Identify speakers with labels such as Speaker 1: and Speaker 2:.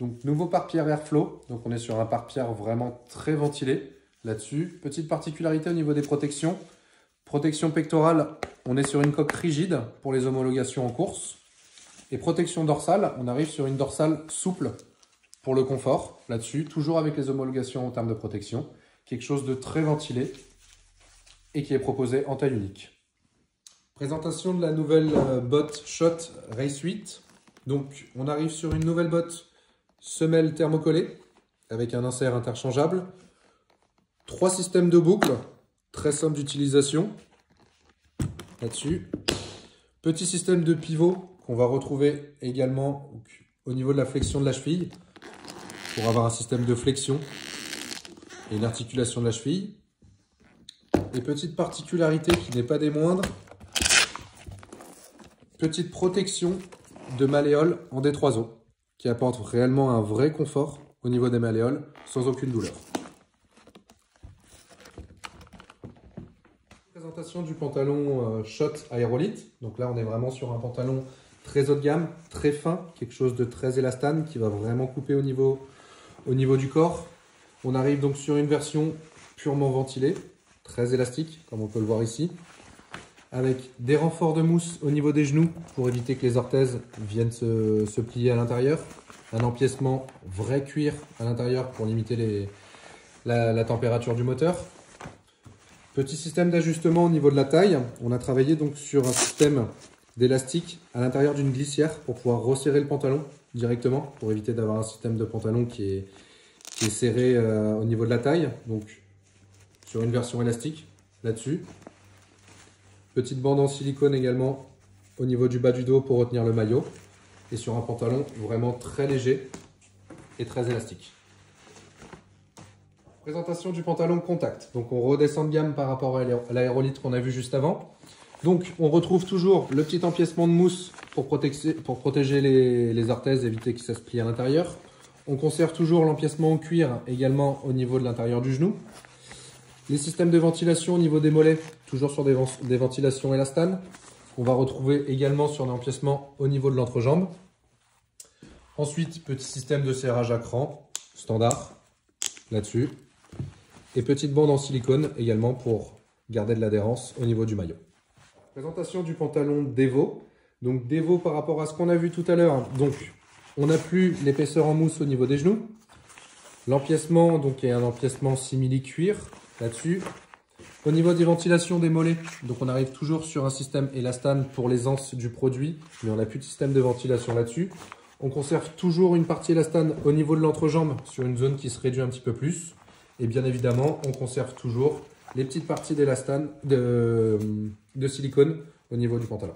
Speaker 1: Donc, nouveau pare-pierre Airflow. Donc, on est sur un pare-pierre vraiment très ventilé là-dessus. Petite particularité au niveau des protections. Protection pectorale, on est sur une coque rigide pour les homologations en course. Et protection dorsale, on arrive sur une dorsale souple pour le confort là-dessus. Toujours avec les homologations en termes de protection. Quelque chose de très ventilé et qui est proposé en taille unique. Présentation de la nouvelle botte Shot Race 8. Donc, on arrive sur une nouvelle botte semelle thermocollée avec un insert interchangeable. 3 systèmes de boucles, très simple d'utilisation là-dessus. Petit système de pivot qu'on va retrouver également au niveau de la flexion de la cheville pour avoir un système de flexion et une articulation de la cheville. Et petite particularité qui n'est pas des moindres, petite protection de malléoles en D3O qui apporte réellement un vrai confort au niveau des malléoles sans aucune douleur. Présentation du pantalon Shot Aérolite. Donc là, on est vraiment sur un pantalon très haut de gamme, très fin, quelque chose de très élastane qui va vraiment couper au niveau du corps. On arrive donc sur une version purement ventilée, très élastique, comme on peut le voir ici, avec des renforts de mousse au niveau des genoux pour éviter que les orthèses viennent se plier à l'intérieur. Un empiècement vrai cuir à l'intérieur pour limiter la température du moteur. Petit système d'ajustement au niveau de la taille. On a travaillé donc sur un système d'élastique à l'intérieur d'une glissière pour pouvoir resserrer le pantalon directement pour éviter d'avoir un système de pantalon qui est serré au niveau de la taille. Donc sur une version élastique là-dessus. Petite bande en silicone également au niveau du bas du dos pour retenir le maillot. Et sur un pantalon vraiment très léger et très élastique. Présentation du pantalon contact. Donc on redescend de gamme par rapport à l'aérolite qu'on a vu juste avant. Donc on retrouve toujours le petit empiècement de mousse pour protéger les orthèses, éviter que ça se plie à l'intérieur. On conserve toujours l'empiècement en cuir également au niveau de l'intérieur du genou. Les systèmes de ventilation au niveau des mollets, toujours sur des ventilations élastanes. On va retrouver également sur l'empiècement au niveau de l'entrejambe. Ensuite, petit système de serrage à cran standard là-dessus. Et petite bande en silicone également pour garder de l'adhérence au niveau du maillot. Présentation du pantalon Devo. Donc Devo par rapport à ce qu'on a vu tout à l'heure. Donc on n'a plus l'épaisseur en mousse au niveau des genoux. L'empiècement donc est un empiècement simili-cuir là-dessus. Au niveau des ventilations des mollets, donc on arrive toujours sur un système élastane pour l'aisance du produit, mais on n'a plus de système de ventilation là-dessus. On conserve toujours une partie élastane au niveau de l'entrejambe sur une zone qui se réduit un petit peu plus. Et bien évidemment, on conserve toujours les petites parties d'élastane de silicone au niveau du pantalon.